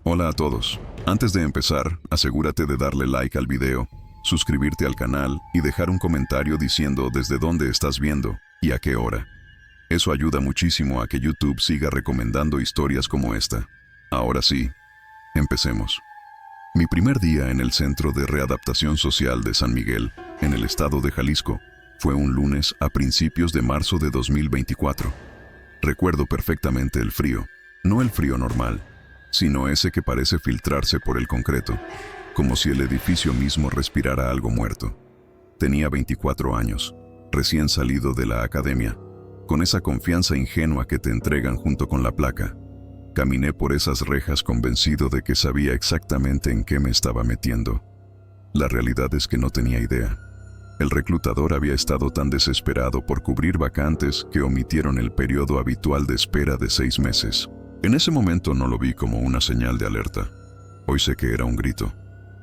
Hola a todos. Antes de empezar, asegúrate de darle like al video, suscribirte al canal y dejar un comentario diciendo desde dónde estás viendo y a qué hora. Eso ayuda muchísimo a que YouTube siga recomendando historias como esta. Ahora sí, empecemos. Mi primer día en el Centro de Readaptación Social de San Miguel, en el estado de Jalisco, fue un lunes a principios de marzo de 2024. Recuerdo perfectamente el frío, no el frío normal, sino ese que parece filtrarse por el concreto, como si el edificio mismo respirara algo muerto. Tenía 24 años, recién salido de la academia, con esa confianza ingenua que te entregan junto con la placa. Caminé por esas rejas convencido de que sabía exactamente en qué me estaba metiendo. La realidad es que no tenía idea. El reclutador había estado tan desesperado por cubrir vacantes que omitieron el periodo habitual de espera de 6 meses. En ese momento no lo vi como una señal de alerta. Hoy sé que era un grito.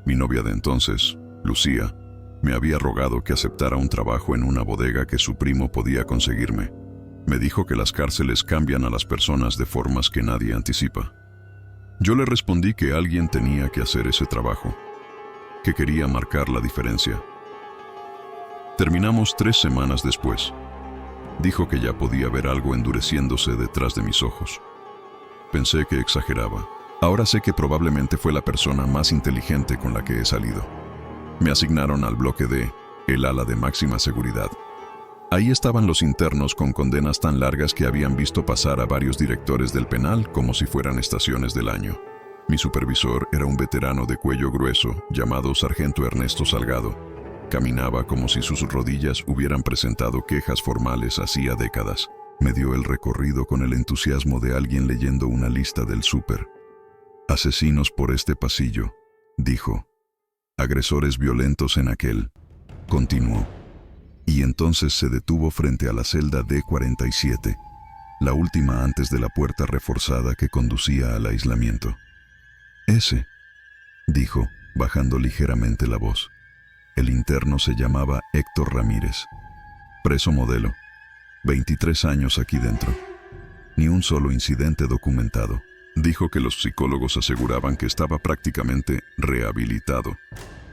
Mi novia de entonces, Lucía, me había rogado que aceptara un trabajo en una bodega que su primo podía conseguirme. Me dijo que las cárceles cambian a las personas de formas que nadie anticipa. Yo le respondí que alguien tenía que hacer ese trabajo, que quería marcar la diferencia. Terminamos 3 semanas después. Dijo que ya podía ver algo endureciéndose detrás de mis ojos. Pensé que exageraba. Ahora sé que probablemente fue la persona más inteligente con la que he salido. Me asignaron al bloque D, el ala de máxima seguridad. Ahí estaban los internos con condenas tan largas que habían visto pasar a varios directores del penal como si fueran estaciones del año. Mi supervisor era un veterano de cuello grueso llamado Sargento Ernesto Salgado. Caminaba como si sus rodillas hubieran presentado quejas formales hacía décadas. Me dio el recorrido con el entusiasmo de alguien leyendo una lista del súper. Asesinos por este pasillo, dijo. Agresores violentos en aquel. Continuó. Y entonces se detuvo frente a la celda D47, la última antes de la puerta reforzada que conducía al aislamiento. Ese, dijo, bajando ligeramente la voz. El interno se llamaba Héctor Ramírez. Preso modelo. 23 años aquí dentro. Ni un solo incidente documentado. Dijo que los psicólogos aseguraban que estaba prácticamente rehabilitado.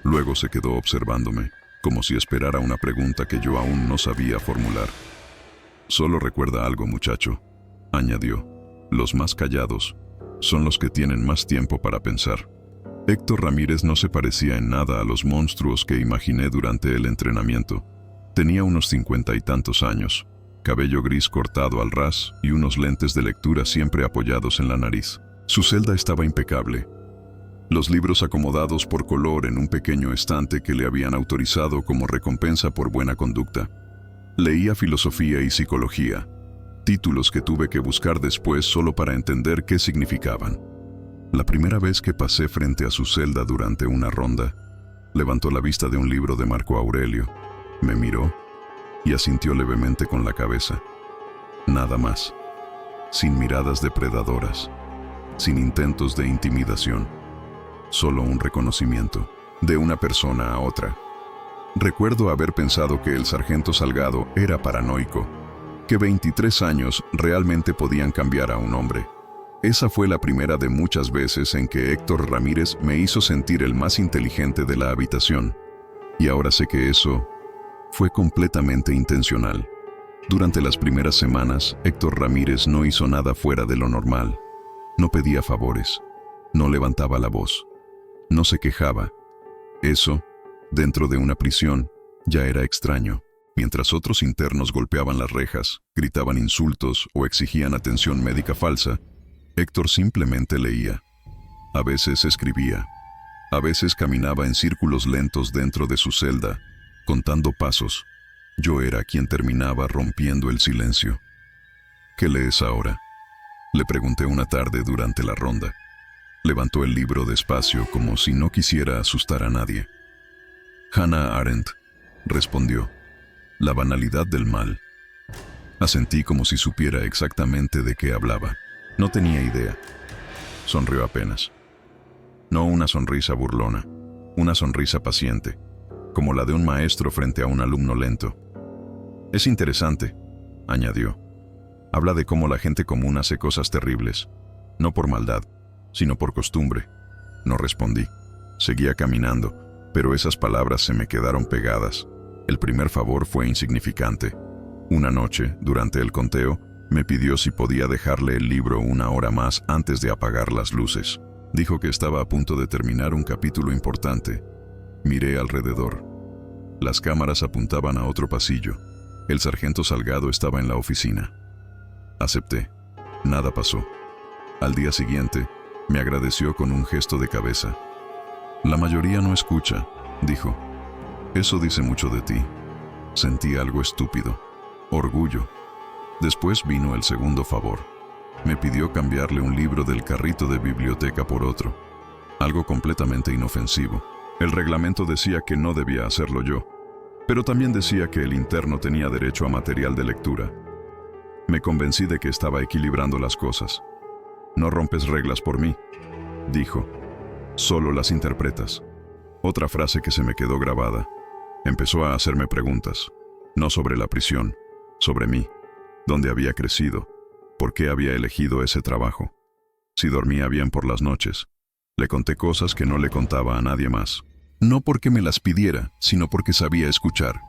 Luego se quedó observándome, como si esperara una pregunta que yo aún no sabía formular. Solo recuerda algo, muchacho, añadió. Los más callados son los que tienen más tiempo para pensar. Héctor Ramírez no se parecía en nada a los monstruos que imaginé durante el entrenamiento. Tenía unos 50 y tantos años, cabello gris cortado al ras y unos lentes de lectura siempre apoyados en la nariz. Su celda estaba impecable. Los libros acomodados por color en un pequeño estante que le habían autorizado como recompensa por buena conducta. Leía filosofía y psicología, títulos que tuve que buscar después solo para entender qué significaban. La primera vez que pasé frente a su celda durante una ronda, levantó la vista de un libro de Marco Aurelio, me miró y asintió levemente con la cabeza. Nada más. Sin miradas depredadoras, sin intentos de intimidación. Solo un reconocimiento, de una persona a otra. Recuerdo haber pensado que el sargento Salgado era paranoico, que 23 años realmente podían cambiar a un hombre. Esa fue la primera de muchas veces en que Héctor Ramírez me hizo sentir el más inteligente de la habitación. Y ahora sé que eso fue completamente intencional. Durante las primeras semanas, Héctor Ramírez no hizo nada fuera de lo normal. No pedía favores, no levantaba la voz. No se quejaba. Eso, dentro de una prisión, ya era extraño. Mientras otros internos golpeaban las rejas, gritaban insultos o exigían atención médica falsa, Héctor simplemente leía. A veces escribía. A veces caminaba en círculos lentos dentro de su celda, contando pasos. Yo era quien terminaba rompiendo el silencio. ¿Qué lees ahora?, le pregunté una tarde durante la ronda. Levantó el libro despacio como si no quisiera asustar a nadie. Hannah Arendt, respondió. La banalidad del mal. Asentí como si supiera exactamente de qué hablaba. No tenía idea. Sonrió apenas. No una sonrisa burlona, una sonrisa paciente, como la de un maestro frente a un alumno lento. Es interesante, añadió. Habla de cómo la gente común hace cosas terribles, no por maldad, sino por costumbre. No respondí. Seguía caminando, pero esas palabras se me quedaron pegadas. El primer favor fue insignificante. Una noche, durante el conteo, me pidió si podía dejarle el libro 1 hora más antes de apagar las luces. Dijo que estaba a punto de terminar un capítulo importante. Miré alrededor. Las cámaras apuntaban a otro pasillo. El sargento Salgado estaba en la oficina. Acepté. Nada pasó. Al día siguiente, me agradeció con un gesto de cabeza. La mayoría no escucha, dijo. Eso dice mucho de ti. Sentí algo estúpido. Orgullo. Después vino el segundo favor. Me pidió cambiarle un libro del carrito de biblioteca por otro. Algo completamente inofensivo. El reglamento decía que no debía hacerlo yo, pero también decía que el interno tenía derecho a material de lectura. Me convencí de que estaba equilibrando las cosas. No rompes reglas por mí, dijo. Solo las interpretas. Otra frase que se me quedó grabada. Empezó a hacerme preguntas. No sobre la prisión, sobre mí. ¿Dónde había crecido? ¿Por qué había elegido ese trabajo? Si dormía bien por las noches. Le conté cosas que no le contaba a nadie más. No porque me las pidiera, sino porque sabía escuchar.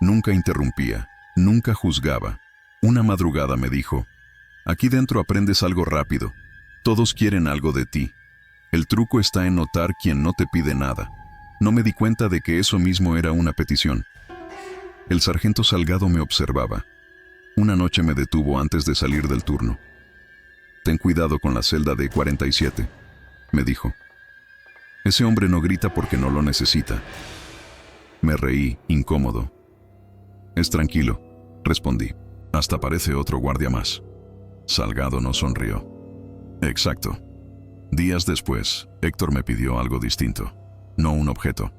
Nunca interrumpía, nunca juzgaba. Una madrugada me dijo, aquí dentro aprendes algo rápido. Todos quieren algo de ti. El truco está en notar quién no te pide nada. No me di cuenta de que eso mismo era una petición. El sargento Salgado me observaba. Una noche me detuvo antes de salir del turno. Ten cuidado con la celda de 47, me dijo. Ese hombre no grita porque no lo necesita. Me reí, incómodo. Es tranquilo, respondí. Hasta parece otro guardia más. Salgado no sonrió. Exacto. Días después, Héctor me pidió algo distinto. No un objeto.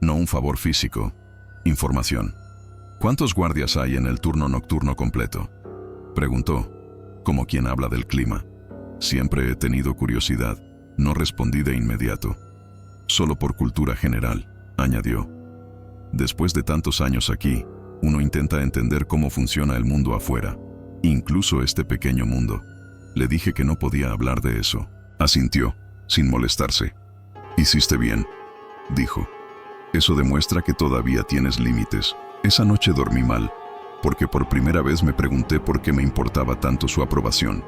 No un favor físico. Información. ¿Cuántos guardias hay en el turno nocturno completo? Preguntó, como quien habla del clima. Siempre he tenido curiosidad. No respondí de inmediato. Solo por cultura general, añadió. Después de tantos años aquí, uno intenta entender cómo funciona el mundo afuera, incluso este pequeño mundo. Le dije que no podía hablar de eso. Asintió, sin molestarse. Hiciste bien, dijo. Eso demuestra que todavía tienes límites. Esa noche dormí mal, porque por primera vez me pregunté por qué me importaba tanto su aprobación,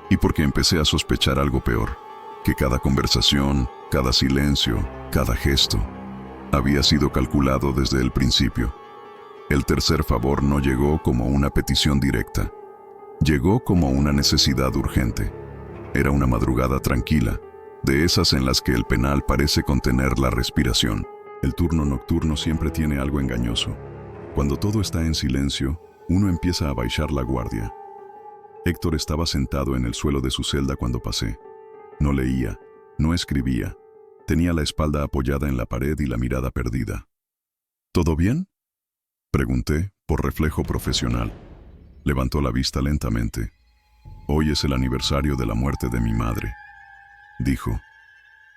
y porque empecé a sospechar algo peor, que cada conversación, cada silencio, cada gesto, había sido calculado desde el principio. El tercer favor no llegó como una petición directa, llegó como una necesidad urgente. Era una madrugada tranquila, de esas en las que el penal parece contener la respiración. El turno nocturno siempre tiene algo engañoso. Cuando todo está en silencio, uno empieza a baixar la guardia. Héctor estaba sentado en el suelo de su celda cuando pasé. No leía, no escribía. Tenía la espalda apoyada en la pared y la mirada perdida. ¿Todo bien?, pregunté, por reflejo profesional. Levantó la vista lentamente. Hoy es el aniversario de la muerte de mi madre, dijo.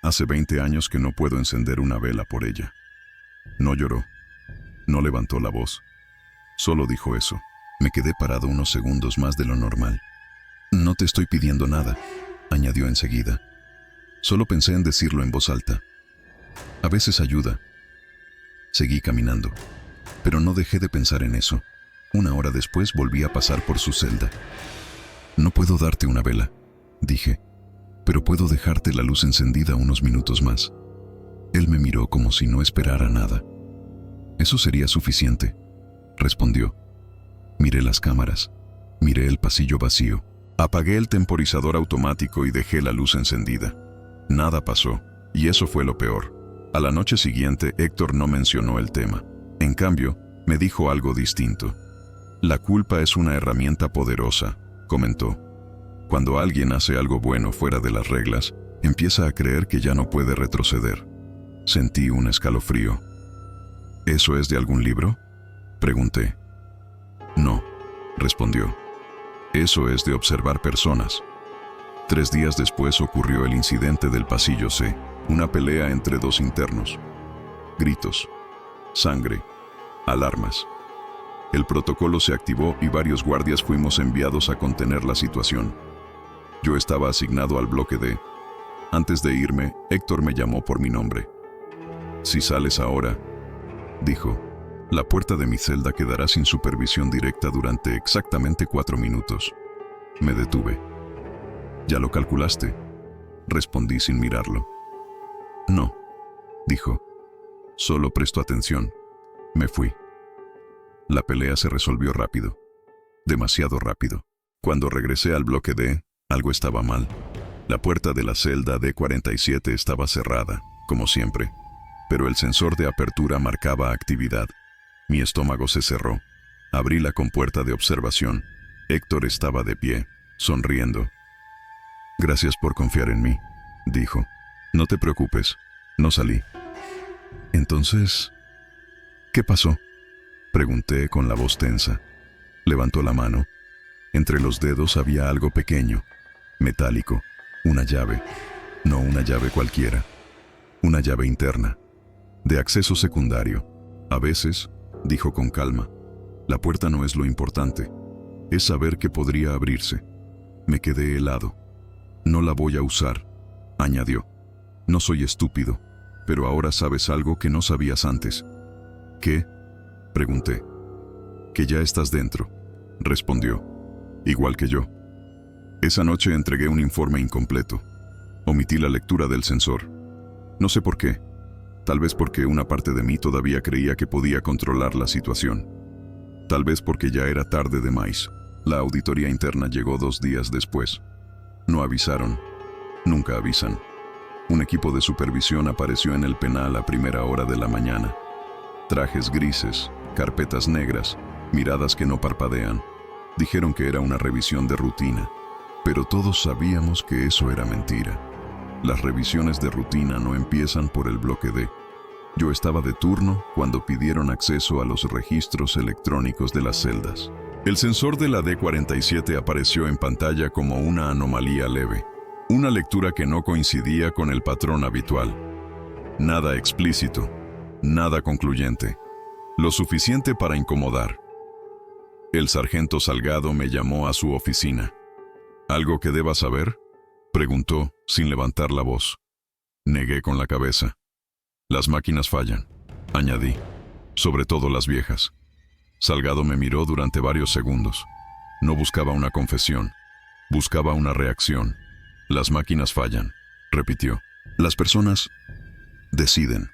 Hace 20 años que no puedo encender una vela por ella. No lloró. No levantó la voz. Solo dijo eso. Me quedé parado unos segundos más de lo normal. No te estoy pidiendo nada, añadió enseguida. Solo pensé en decirlo en voz alta. A veces ayuda. Seguí caminando, pero no dejé de pensar en eso. 1 hora después volví a pasar por su celda. No puedo darte una vela, dije, pero puedo dejarte la luz encendida unos minutos más. Él me miró como si no esperara nada. Eso sería suficiente, respondió. Miré las cámaras, miré el pasillo vacío. Apagué el temporizador automático y dejé la luz encendida. Nada pasó, y eso fue lo peor. A la noche siguiente, Héctor no mencionó el tema. En cambio, me dijo algo distinto. La culpa es una herramienta poderosa, comentó. Cuando alguien hace algo bueno fuera de las reglas, empieza a creer que ya no puede retroceder. Sentí un escalofrío. ¿Eso es de algún libro?, pregunté. No, respondió. Eso es de observar personas. 3 días después ocurrió el incidente del pasillo C, una pelea entre 2 internos. Gritos, sangre, alarmas. El protocolo se activó y varios guardias fuimos enviados a contener la situación. Yo estaba asignado al bloque D. Antes de irme, Héctor me llamó por mi nombre. Si sales ahora, dijo, la puerta de mi celda quedará sin supervisión directa durante exactamente 4 minutos. Me detuve. ¿Ya lo calculaste?, respondí sin mirarlo. No, dijo. Solo presto atención. Me fui. La pelea se resolvió rápido. Demasiado rápido. Cuando regresé al bloque D, algo estaba mal. La puerta de la celda D47 estaba cerrada, como siempre, pero el sensor de apertura marcaba actividad. Mi estómago se cerró. Abrí la compuerta de observación. Héctor estaba de pie, sonriendo. Gracias por confiar en mí, dijo. No te preocupes, no salí. Entonces, ¿qué pasó?, pregunté con la voz tensa. Levantó la mano. Entre los dedos había algo pequeño, metálico, una llave. No una llave cualquiera, una llave interna, de acceso secundario. A veces, dijo con calma, la puerta no es lo importante, es saber que podría abrirse. Me quedé helado. No la voy a usar, añadió. No soy estúpido, pero ahora sabes algo que no sabías antes. ¿Qué?, pregunté. Que ya estás dentro, respondió. Igual que yo. Esa noche entregué un informe incompleto. Omití la lectura del sensor. No sé por qué. Tal vez porque una parte de mí todavía creía que podía controlar la situación. Tal vez porque ya era tarde de más. La auditoría interna llegó 2 días después. No avisaron. Nunca avisan. Un equipo de supervisión apareció en el penal a primera hora de la mañana. Trajes grises, carpetas negras, miradas que no parpadean. Dijeron que era una revisión de rutina, pero todos sabíamos que eso era mentira. Las revisiones de rutina no empiezan por el bloque D. Yo estaba de turno cuando pidieron acceso a los registros electrónicos de las celdas. El sensor de la D47 apareció en pantalla como una anomalía leve, una lectura que no coincidía con el patrón habitual. Nada explícito, nada concluyente, lo suficiente para incomodar. El sargento Salgado me llamó a su oficina. ¿Algo que deba saber?, preguntó, sin levantar la voz. Negué con la cabeza. Las máquinas fallan, añadí, sobre todo las viejas. Salgado me miró durante varios segundos. No buscaba una confesión, buscaba una reacción. Las máquinas fallan, repitió. Las personas deciden.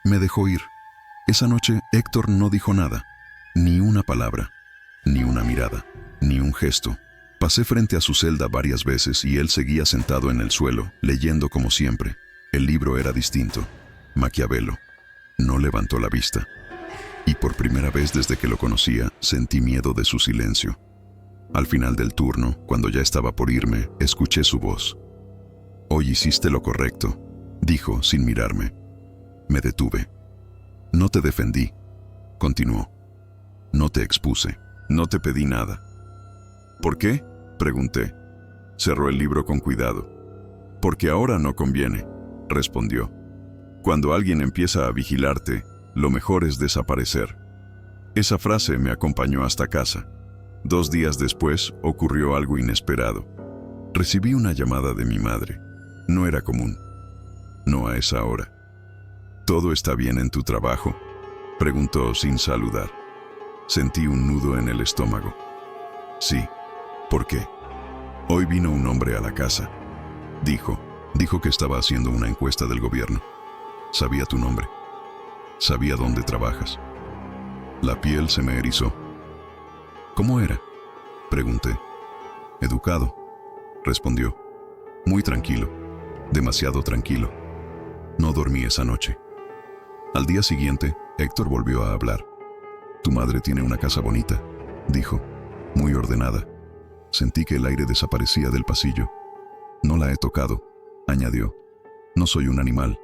Me dejó ir. Esa noche Héctor no dijo nada, ni una palabra, ni una mirada, ni un gesto. Pasé frente a su celda varias veces y él seguía sentado en el suelo, leyendo como siempre. El libro era distinto. Maquiavelo. No levantó la vista. Y por primera vez desde que lo conocía, sentí miedo de su silencio. Al final del turno, cuando ya estaba por irme, escuché su voz. Hoy hiciste lo correcto, dijo sin mirarme. Me detuve. No te defendí, continuó. No te expuse, no te pedí nada. ¿Por qué?, pregunté. Cerró el libro con cuidado. Porque ahora no conviene, respondió. Cuando alguien empieza a vigilarte, lo mejor es desaparecer. Esa frase me acompañó hasta casa. 2 días después ocurrió algo inesperado. Recibí una llamada de mi madre. No era común. No a esa hora. ¿Todo está bien en tu trabajo?, preguntó sin saludar. Sentí un nudo en el estómago. Sí. ¿Por qué? Hoy vino un hombre a la casa. Dijo que estaba haciendo una encuesta del gobierno. Sabía tu nombre. Sabía dónde trabajas. La piel se me erizó. ¿Cómo era?, pregunté. Educado, respondió. Muy tranquilo, demasiado tranquilo. No dormí esa noche. Al día siguiente, Héctor volvió a hablar. Tu madre tiene una casa bonita, dijo, muy ordenada. Sentí que el aire desaparecía del pasillo. No la he tocado, añadió. No soy un animal.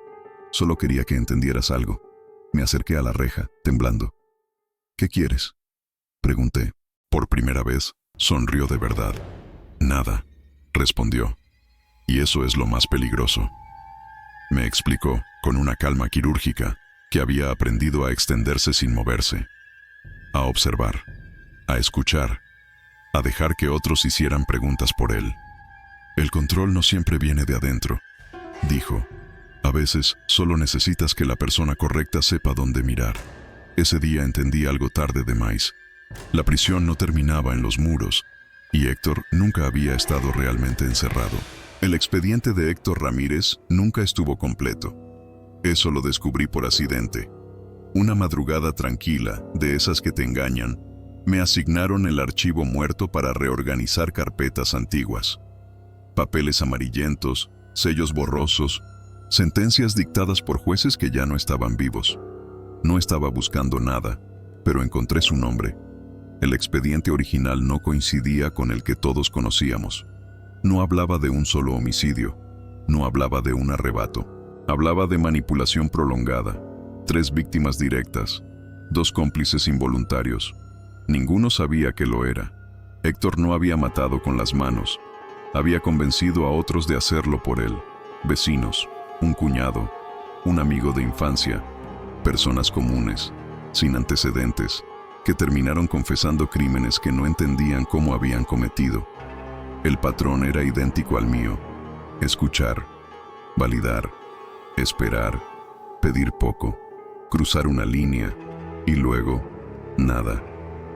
Solo quería que entendieras algo. Me acerqué a la reja, temblando. ¿Qué quieres?, pregunté. Por primera vez, sonrió de verdad. Nada, respondió. Y eso es lo más peligroso. Me explicó, con una calma quirúrgica, que había aprendido a extenderse sin moverse, a observar, a escuchar, a dejar que otros hicieran preguntas por él. El control no siempre viene de adentro, dijo. A veces solo necesitas que la persona correcta sepa dónde mirar. Ese día entendí algo tarde de más. La prisión no terminaba en los muros, y Héctor nunca había estado realmente encerrado. El expediente de Héctor Ramírez nunca estuvo completo. Eso lo descubrí por accidente. Una madrugada tranquila, de esas que te engañan, me asignaron el archivo muerto para reorganizar carpetas antiguas. Papeles amarillentos, sellos borrosos, sentencias dictadas por jueces que ya no estaban vivos. No estaba buscando nada, pero encontré su nombre. El expediente original no coincidía con el que todos conocíamos. No hablaba de un solo homicidio, no hablaba de un arrebato. Hablaba de manipulación prolongada, 3 víctimas directas, 2 cómplices involuntarios. Ninguno sabía que lo era. Héctor no había matado con las manos. Había convencido a otros de hacerlo por él. Vecinos, un cuñado, un amigo de infancia, personas comunes, sin antecedentes, que terminaron confesando crímenes que no entendían cómo habían cometido. El patrón era idéntico al mío. Escuchar, validar, esperar, pedir poco, cruzar una línea y luego, nada.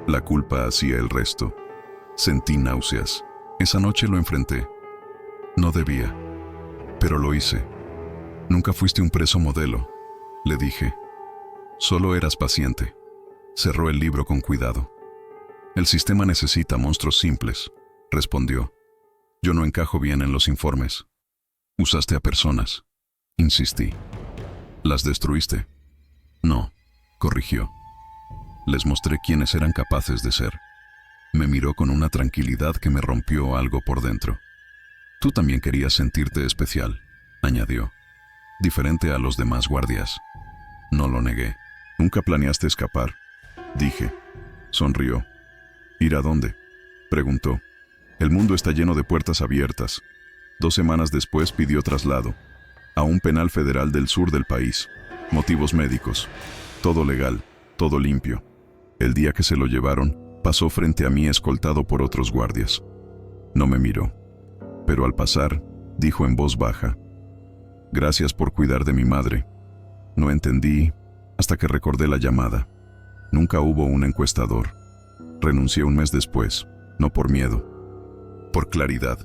La culpa hacía el resto. Sentí náuseas. Esa noche lo enfrenté. No debía, pero lo hice. Nunca fuiste un preso modelo, le dije. Solo eras paciente. Cerró el libro con cuidado. El sistema necesita monstruos simples, respondió. Yo no encajo bien en los informes. Usaste a personas. Insistí. ¿Las destruiste? No, corrigió. Les mostré quiénes eran capaces de ser. Me miró con una tranquilidad que me rompió algo por dentro. Tú también querías sentirte especial, añadió. Diferente a los demás guardias. No lo negué. Nunca planeaste escapar, dije. Sonrió. ¿Ir a dónde?, preguntó. El mundo está lleno de puertas abiertas. 2 semanas después pidió traslado. A un penal federal del sur del país. Motivos médicos. Todo legal, todo limpio. El día que se lo llevaron, pasó frente a mí escoltado por otros guardias. No me miró. Pero al pasar, dijo en voz baja. Gracias por cuidar de mi madre. No entendí hasta que recordé la llamada. Nunca hubo un encuestador. Renuncié un mes después, no por miedo. Por claridad.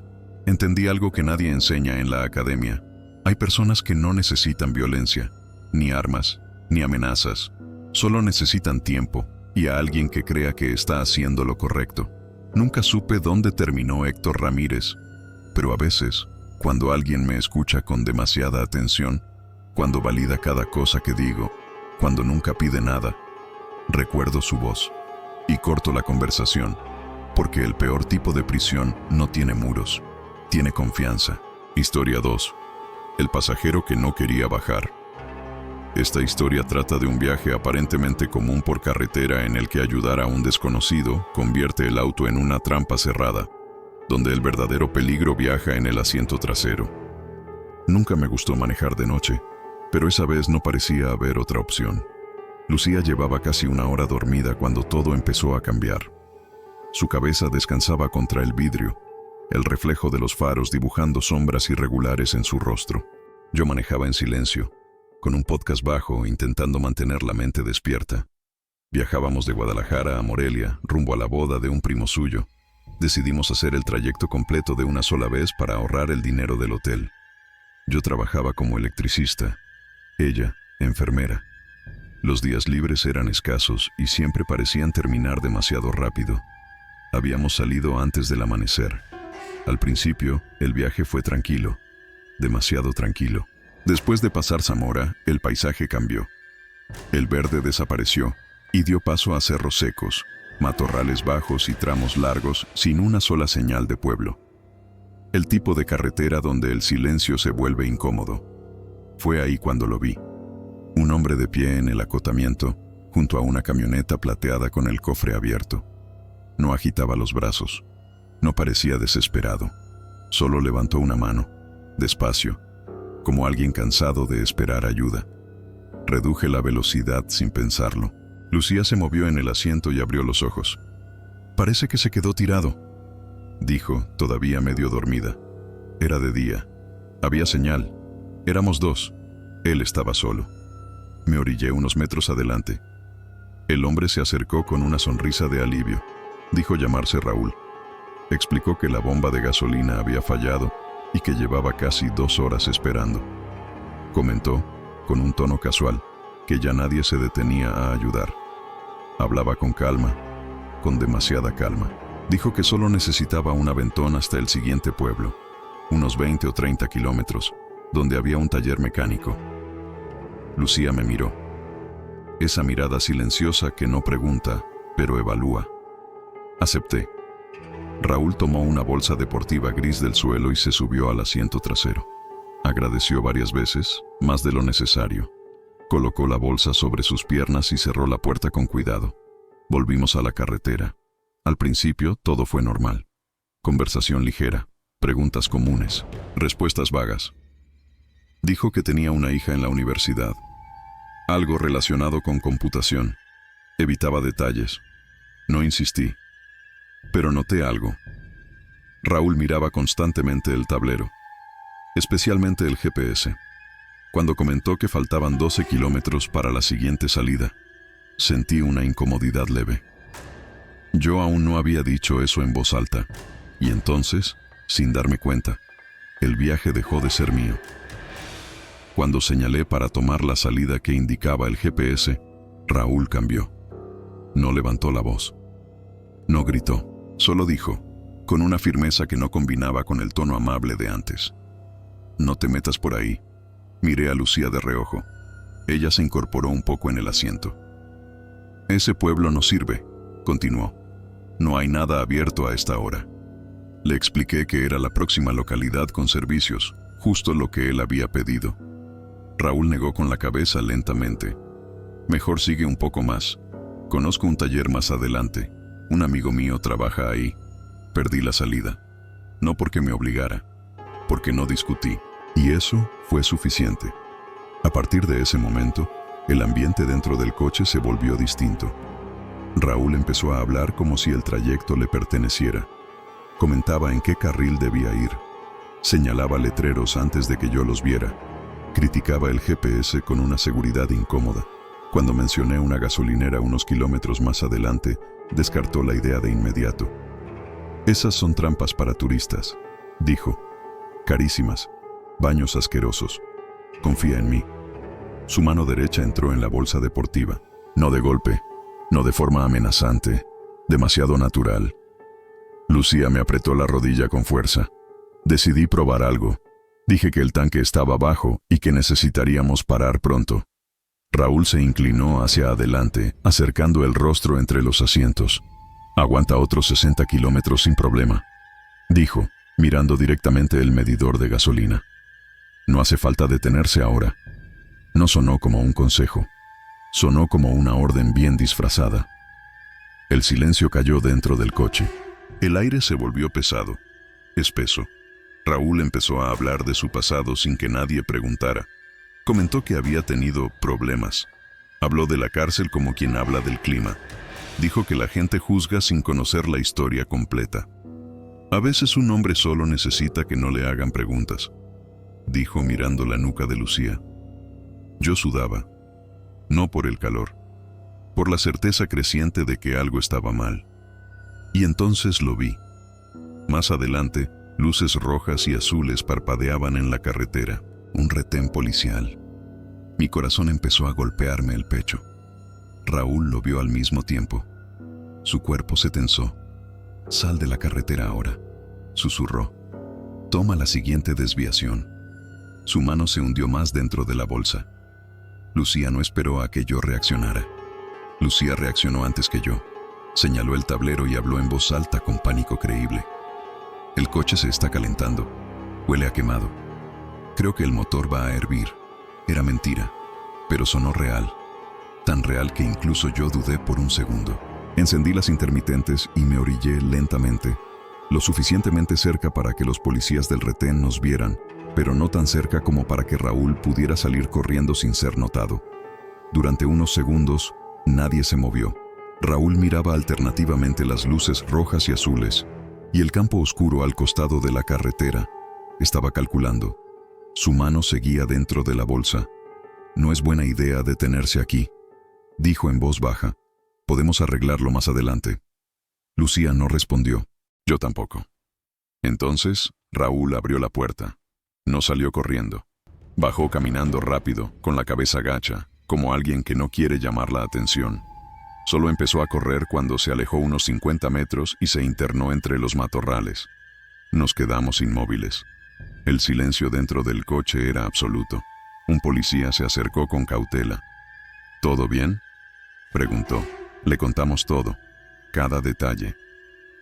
Entendí algo que nadie enseña en la academia. Hay personas que no necesitan violencia, ni armas, ni amenazas. Solo necesitan tiempo y a alguien que crea que está haciendo lo correcto. Nunca supe dónde terminó Héctor Ramírez, pero a veces, cuando alguien me escucha con demasiada atención, cuando valida cada cosa que digo, cuando nunca pide nada, recuerdo su voz y corto la conversación, porque el peor tipo de prisión no tiene muros, tiene confianza. Historia 2. El pasajero que no quería bajar. Esta historia trata de un viaje aparentemente común por carretera en el que ayudar a un desconocido convierte el auto en una trampa cerrada, donde el verdadero peligro viaja en el asiento trasero. Nunca me gustó manejar de noche, pero esa vez no parecía haber otra opción. Lucía llevaba casi 1 hora dormida cuando todo empezó a cambiar. Su cabeza descansaba contra el vidrio, el reflejo de los faros dibujando sombras irregulares en su rostro. Yo manejaba en silencio, con un podcast bajo, intentando mantener la mente despierta. Viajábamos de Guadalajara a Morelia, rumbo a la boda de un primo suyo. Decidimos hacer el trayecto completo de una sola vez para ahorrar el dinero del hotel. Yo trabajaba como electricista, ella, enfermera. Los días libres eran escasos y siempre parecían terminar demasiado rápido. Habíamos salido antes del amanecer. Al principio, el viaje fue tranquilo, demasiado tranquilo. Después de pasar Zamora, el paisaje cambió. El verde desapareció y dio paso a cerros secos, matorrales bajos y tramos largos sin una sola señal de pueblo. El tipo de carretera donde el silencio se vuelve incómodo. Fue ahí cuando lo vi. Un hombre de pie en el acotamiento, junto a una camioneta plateada con el cofre abierto. No agitaba los brazos. No parecía desesperado. Solo levantó una mano, despacio, como alguien cansado de esperar ayuda. Reduje la velocidad sin pensarlo. Lucía se movió en el asiento y abrió los ojos. Parece que se quedó tirado, dijo, todavía medio dormida. Era de día. Había señal. Éramos dos. Él estaba solo. Me orillé unos metros adelante. El hombre se acercó con una sonrisa de alivio. Dijo llamarse Raúl. Explicó que la bomba de gasolina había fallado y que llevaba casi 2 horas esperando. Comentó, con un tono casual, que ya nadie se detenía a ayudar. Hablaba con calma, con demasiada calma. Dijo que solo necesitaba un aventón hasta el siguiente pueblo, unos 20 o 30 kilómetros, donde había un taller mecánico. Lucía me miró. Esa mirada silenciosa que no pregunta, pero evalúa. Acepté. Raúl tomó una bolsa deportiva gris del suelo y se subió al asiento trasero. Agradeció varias veces, más de lo necesario. Colocó la bolsa sobre sus piernas y cerró la puerta con cuidado. Volvimos a la carretera. Al principio, todo fue normal. Conversación ligera, preguntas comunes, respuestas vagas. Dijo que tenía una hija en la universidad. Algo relacionado con computación. Evitaba detalles. No insistí. Pero noté algo. Raúl miraba constantemente el tablero, especialmente el GPS. Cuando comentó que faltaban 12 kilómetros para la siguiente salida, sentí una incomodidad leve. Yo aún no había dicho eso en voz alta, y entonces, sin darme cuenta, el viaje dejó de ser mío. Cuando señalé para tomar la salida que indicaba el GPS, Raúl cambió. No levantó la voz. No gritó, solo dijo, con una firmeza que no combinaba con el tono amable de antes: «No te metas por ahí». Miré a Lucía de reojo. Ella se incorporó un poco en el asiento. «Ese pueblo no sirve», continuó. «No hay nada abierto a esta hora». Le expliqué que era la próxima localidad con servicios, justo lo que él había pedido. Raúl negó con la cabeza lentamente. «Mejor sigue un poco más. Conozco un taller más adelante. Un amigo mío trabaja ahí». Perdí la salida. No porque me obligara, porque no discutí. Y eso fue suficiente. A partir de ese momento, el ambiente dentro del coche se volvió distinto. Raúl empezó a hablar como si el trayecto le perteneciera. Comentaba en qué carril debía ir. Señalaba letreros antes de que yo los viera. Criticaba el GPS con una seguridad incómoda. Cuando mencioné una gasolinera unos kilómetros más adelante, descartó la idea de inmediato. «Esas son trampas para turistas», dijo. «Carísimas. Baños asquerosos. Confía en mí». Su mano derecha entró en la bolsa deportiva. No de golpe, no de forma amenazante, demasiado natural. Lucía me apretó la rodilla con fuerza. Decidí probar algo. Dije que el tanque estaba bajo y que necesitaríamos parar pronto. Raúl se inclinó hacia adelante, acercando el rostro entre los asientos. «Aguanta otros 60 kilómetros sin problema», dijo, mirando directamente el medidor de gasolina. «No hace falta detenerse ahora». No sonó como un consejo. Sonó como una orden bien disfrazada. El silencio cayó dentro del coche. El aire se volvió pesado, espeso. Raúl empezó a hablar de su pasado sin que nadie preguntara. Comentó que había tenido problemas. Habló de la cárcel como quien habla del clima. Dijo que la gente juzga sin conocer la historia completa. «A veces un hombre solo necesita que no le hagan preguntas», dijo mirando la nuca de Lucía. Yo sudaba, no por el calor, por la certeza creciente de que algo estaba mal. Y entonces lo vi. Más adelante, luces rojas y azules parpadeaban en la carretera, un retén policial. Mi corazón empezó a golpearme el pecho. Raúl lo vio al mismo tiempo. Su cuerpo se tensó. «Sal de la carretera ahora», susurró. «Toma la siguiente desviación». Su mano se hundió más dentro de la bolsa. Lucía no esperó a que yo reaccionara. Lucía reaccionó antes que yo. Señaló el tablero y habló en voz alta con pánico creíble. «El coche se está calentando. Huele a quemado. Creo que el motor va a hervir». Era mentira, pero sonó real. Tan real que incluso yo dudé por un segundo. Encendí las intermitentes y me orillé lentamente, lo suficientemente cerca para que los policías del retén nos vieran, pero no tan cerca como para que Raúl pudiera salir corriendo sin ser notado. Durante unos segundos, nadie se movió. Raúl miraba alternativamente las luces rojas y azules, y el campo oscuro al costado de la carretera. Estaba calculando. Su mano seguía dentro de la bolsa. «No es buena idea detenerse aquí», dijo en voz baja. «Podemos arreglarlo más adelante». Lucía no respondió. Yo tampoco. Entonces, Raúl abrió la puerta. No salió corriendo. Bajó caminando rápido, con la cabeza gacha, como alguien que no quiere llamar la atención. Solo empezó a correr cuando se alejó unos 50 metros y se internó entre los matorrales. Nos quedamos inmóviles. El silencio dentro del coche era absoluto. Un policía se acercó con cautela. «¿Todo bien?», preguntó. Le contamos todo, cada detalle.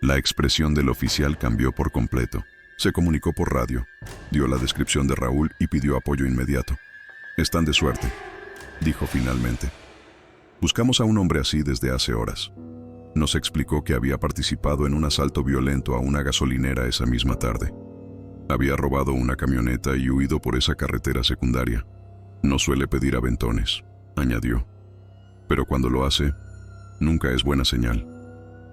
La expresión del oficial cambió por completo. Se comunicó por radio, dio la descripción de Raúl y pidió apoyo inmediato. «Están de suerte», dijo finalmente. «Buscamos a un hombre así desde hace horas». Nos explicó que había participado en un asalto violento a una gasolinera esa misma tarde. Había robado una camioneta y huido por esa carretera secundaria. No suele pedir aventones, añadió. Pero cuando lo hace, nunca es buena señal.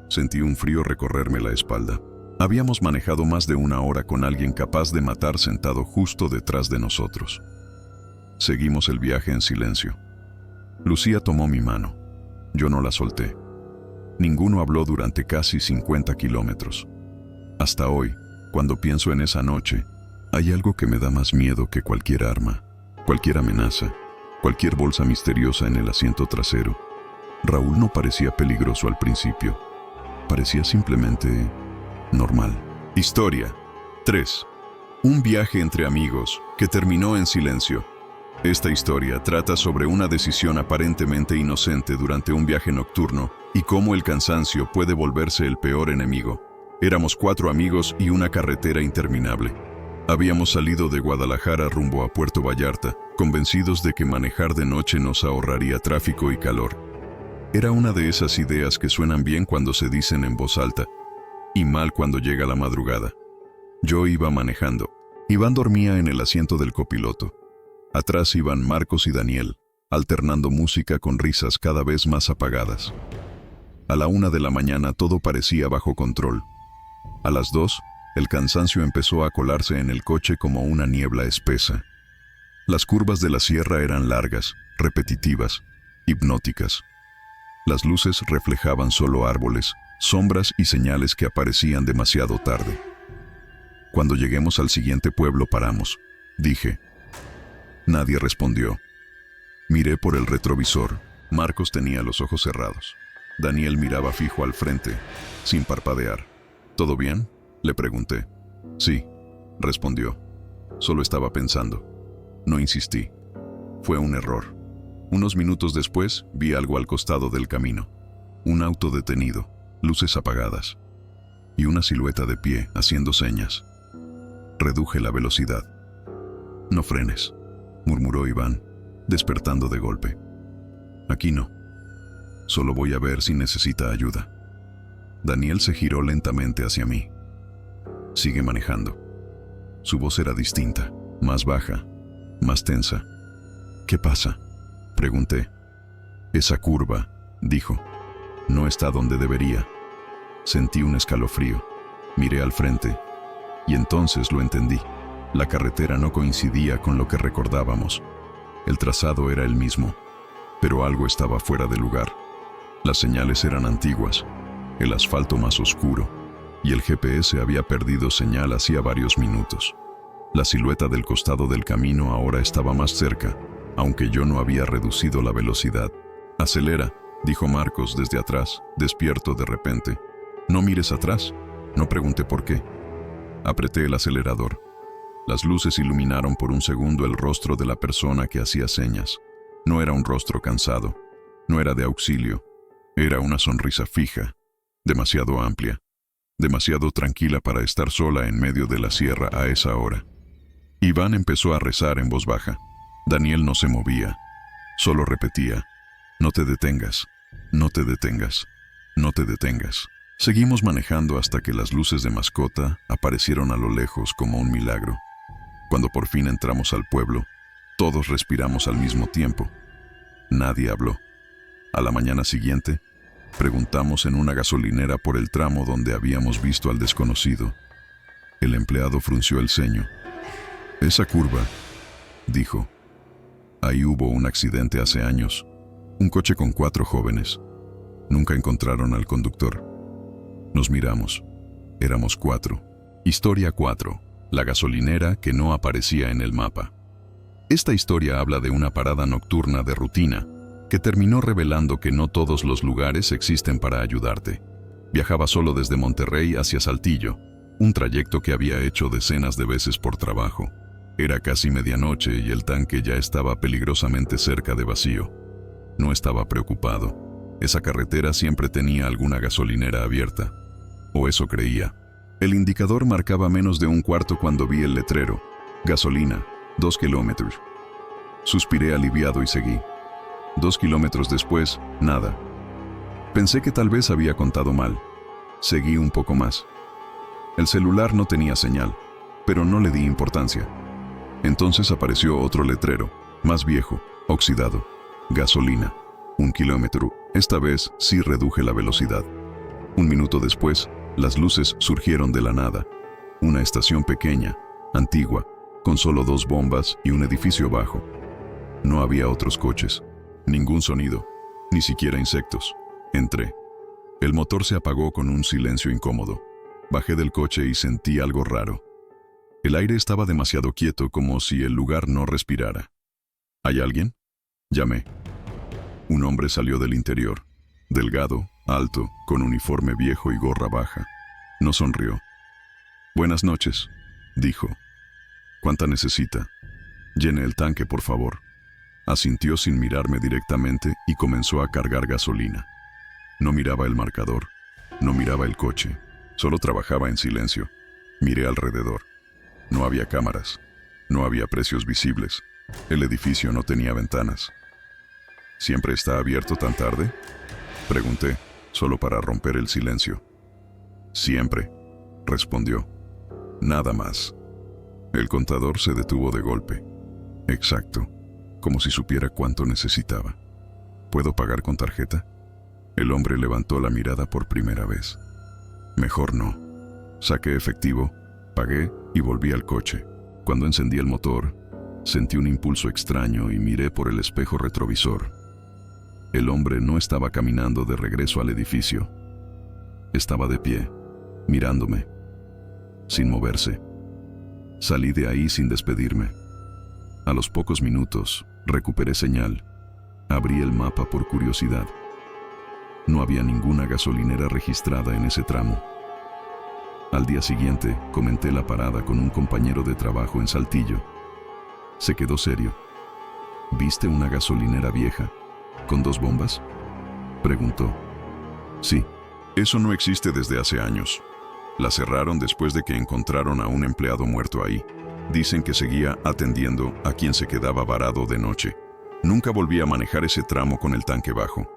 Sentí un frío recorrerme la espalda. Habíamos manejado más de una hora con alguien capaz de matar sentado justo detrás de nosotros. Seguimos el viaje en silencio. Lucía tomó mi mano. Yo no la solté. Ninguno habló durante casi 50 kilómetros. Hasta hoy, cuando pienso en esa noche, hay algo que me da más miedo que cualquier arma, cualquier amenaza, cualquier bolsa misteriosa en el asiento trasero. Raúl no parecía peligroso al principio. Parecía simplemente normal. Historia 3. Un viaje entre amigos que terminó en silencio. Esta historia trata sobre una decisión aparentemente inocente durante un viaje nocturno y cómo el cansancio puede volverse el peor enemigo. Éramos 4 amigos y una carretera interminable. Habíamos salido de Guadalajara rumbo a Puerto Vallarta, convencidos de que manejar de noche nos ahorraría tráfico y calor. Era una de esas ideas que suenan bien cuando se dicen en voz alta, y mal cuando llega la madrugada. Yo iba manejando. Iván dormía en el asiento del copiloto. Atrás iban Marcos y Daniel, alternando música con risas cada vez más apagadas. A la 1 de la mañana todo parecía bajo control. A las 2, el cansancio empezó a colarse en el coche como una niebla espesa. Las curvas de la sierra eran largas, repetitivas, hipnóticas. Las luces reflejaban solo árboles, sombras y señales que aparecían demasiado tarde. Cuando lleguemos al siguiente pueblo paramos, dije. Nadie respondió. Miré por el retrovisor. Marcos tenía los ojos cerrados. Daniel miraba fijo al frente, sin parpadear. ¿Todo bien?, le pregunté. Sí, respondió. Solo estaba pensando. No insistí. Fue un error. Unos minutos después vi algo al costado del camino. Un auto detenido, luces apagadas, y una silueta de pie haciendo señas. Reduje la velocidad. «No frenes», murmuró Iván, despertando de golpe. «Aquí no. Solo voy a ver si necesita ayuda». Daniel se giró lentamente hacia mí. «Sigue manejando». Su voz era distinta, más baja, más tensa. «¿Qué pasa?», pregunté. «Esa curva», dijo, «no está donde debería». Sentí un escalofrío. Miré al frente, y entonces lo entendí. La carretera no coincidía con lo que recordábamos. El trazado era el mismo, pero algo estaba fuera de lugar. Las señales eran antiguas, el asfalto más oscuro, y el GPS había perdido señal hacía varios minutos. La silueta del costado del camino ahora estaba más cerca, aunque yo no había reducido la velocidad. «Acelera», dijo Marcos desde atrás, despierto de repente. «No mires atrás». No pregunté por qué. Apreté el acelerador. Las luces iluminaron por un segundo el rostro de la persona que hacía señas. No era un rostro cansado, no era de auxilio. Era una sonrisa fija, demasiado amplia, demasiado tranquila para estar sola en medio de la sierra a esa hora. Iván empezó a rezar en voz baja. Daniel no se movía, solo repetía: «No te detengas, no te detengas, no te detengas». Seguimos manejando hasta que las luces de Mascota aparecieron a lo lejos como un milagro. Cuando por fin entramos al pueblo, todos respiramos al mismo tiempo. Nadie habló. A la mañana siguiente, preguntamos en una gasolinera por el tramo donde habíamos visto al desconocido. El empleado frunció el ceño. «Esa curva», dijo. Ahí hubo un accidente hace años. Un coche con 4 jóvenes. Nunca encontraron al conductor. Nos miramos. Éramos 4. Historia 4. La gasolinera que no aparecía en el mapa. Esta historia habla de una parada nocturna de rutina que terminó revelando que no todos los lugares existen para ayudarte. Viajaba solo desde Monterrey hacia Saltillo, un trayecto que había hecho decenas de veces por trabajo. Era casi medianoche y el tanque ya estaba peligrosamente cerca de vacío. No estaba preocupado. Esa carretera siempre tenía alguna gasolinera abierta. O eso creía. El indicador marcaba menos de un cuarto cuando vi el letrero. Gasolina, 2 kilómetros. Suspiré aliviado y seguí. 2 kilómetros después, nada. Pensé que tal vez había contado mal. Seguí un poco más. El celular no tenía señal, pero no le di importancia. Entonces apareció otro letrero, más viejo, oxidado. Gasolina, 1 kilómetro. Esta vez sí reduje la velocidad. 1 minuto después, las luces surgieron de la nada. Una estación pequeña, antigua, con solo 2 bombas y un edificio bajo. No había otros coches, ningún sonido, ni siquiera insectos. Entré. El motor se apagó con un silencio incómodo. Bajé del coche y sentí algo raro. El aire estaba demasiado quieto, como si el lugar no respirara. ¿Hay alguien? Llamé. Un hombre salió del interior, delgado, alto, con uniforme viejo y gorra baja. No sonrió. «Buenas noches», dijo. «¿Cuánta necesita?» «Llene el tanque, por favor». Asintió sin mirarme directamente y comenzó a cargar gasolina. No miraba el marcador, no miraba el coche, solo trabajaba en silencio. Miré alrededor. No había cámaras, no había precios visibles. El edificio no tenía ventanas. ¿Siempre está abierto tan tarde?, pregunté, solo para romper el silencio. «Siempre», respondió. Nada más. El contador se detuvo de golpe. Exacto, como si supiera cuánto necesitaba. ¿Puedo pagar con tarjeta? El hombre levantó la mirada por primera vez. Mejor no. Saqué efectivo, pagué y volví al coche. Cuando encendí el motor, sentí un impulso extraño y miré por el espejo retrovisor. El hombre no estaba caminando de regreso al edificio. Estaba de pie, mirándome, sin moverse. Salí de ahí sin despedirme. A los pocos minutos, recuperé señal. Abrí el mapa por curiosidad. No había ninguna gasolinera registrada en ese tramo. Al día siguiente, comenté la parada con un compañero de trabajo en Saltillo. Se quedó serio. ¿Viste una gasolinera vieja, con 2 bombas?, preguntó. Sí, eso no existe desde hace años. La cerraron después de que encontraron a un empleado muerto ahí. Dicen que seguía atendiendo a quien se quedaba varado de noche. Nunca volví a manejar ese tramo con el tanque bajo.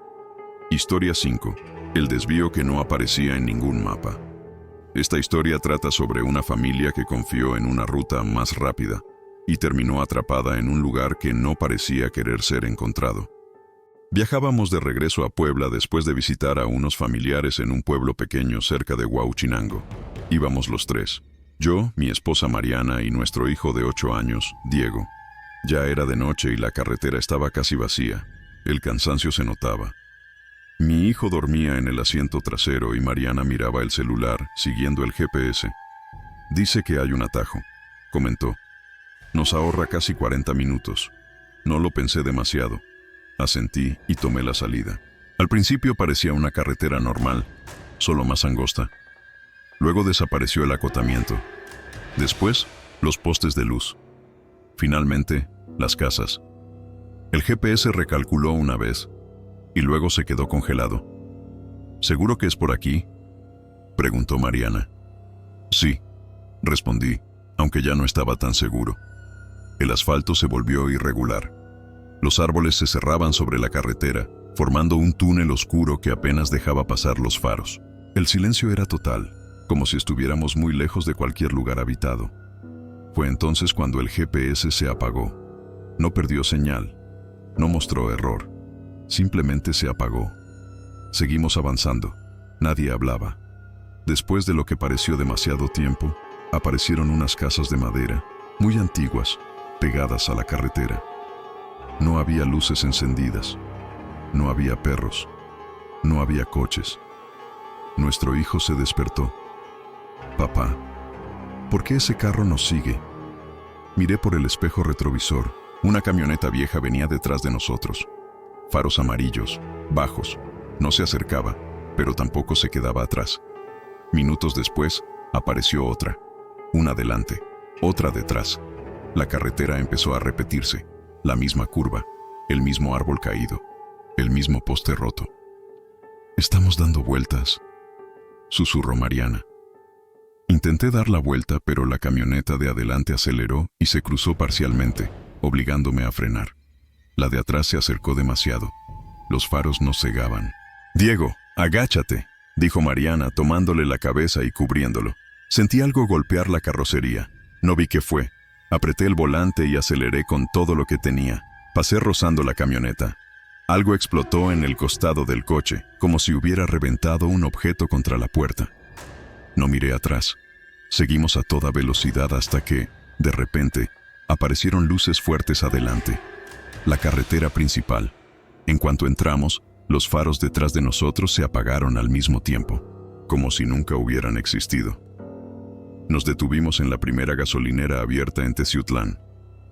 Historia 5. El desvío que no aparecía en ningún mapa. Esta historia trata sobre una familia que confió en una ruta más rápida y terminó atrapada en un lugar que no parecía querer ser encontrado. Viajábamos de regreso a Puebla después de visitar a unos familiares en un pueblo pequeño cerca de Huauchinango. Íbamos los 3. Yo, mi esposa Mariana y nuestro hijo de 8 años, Diego. Ya era de noche y la carretera estaba casi vacía. El cansancio se notaba. Mi hijo dormía en el asiento trasero y Mariana miraba el celular, siguiendo el GPS. Dice que hay un atajo, comentó. Nos ahorra casi 40 minutos. No lo pensé demasiado. Asentí y tomé la salida. Al principio parecía una carretera normal, solo más angosta. Luego desapareció el acotamiento. Después, los postes de luz. Finalmente, las casas. El GPS recalculó una vez y luego se quedó congelado. ¿Seguro que es por aquí?, preguntó Mariana. Sí, respondí, aunque ya no estaba tan seguro. El asfalto se volvió irregular. Los árboles se cerraban sobre la carretera, formando un túnel oscuro que apenas dejaba pasar los faros. El silencio era total, como si estuviéramos muy lejos de cualquier lugar habitado. Fue entonces cuando el GPS se apagó. No perdió señal, no mostró error, simplemente se apagó. Seguimos avanzando, nadie hablaba. Después de lo que pareció demasiado tiempo, aparecieron unas casas de madera, muy antiguas, pegadas a la carretera. No había luces encendidas, no había perros, no había coches. Nuestro hijo se despertó. Papá, ¿por qué ese carro nos sigue? Miré por el espejo retrovisor. Una camioneta vieja venía detrás de nosotros. Faros amarillos, bajos. No se acercaba, pero tampoco se quedaba atrás. Minutos después, apareció otra. Una adelante, otra detrás. La carretera empezó a repetirse. La misma curva, el mismo árbol caído, el mismo poste roto. «Estamos dando vueltas», susurró Mariana. Intenté dar la vuelta, pero la camioneta de adelante aceleró y se cruzó parcialmente, obligándome a frenar. La de atrás se acercó demasiado. Los faros nos cegaban. «Diego, agáchate», dijo Mariana, tomándole la cabeza y cubriéndolo. Sentí algo golpear la carrocería. No vi qué fue. Apreté el volante y aceleré con todo lo que tenía. Pasé rozando la camioneta. Algo explotó en el costado del coche, como si hubiera reventado un objeto contra la puerta. No miré atrás. Seguimos a toda velocidad hasta que, de repente, aparecieron luces fuertes adelante. La carretera principal. En cuanto entramos, los faros detrás de nosotros se apagaron al mismo tiempo, como si nunca hubieran existido. Nos detuvimos en la primera gasolinera abierta en Teciutlán.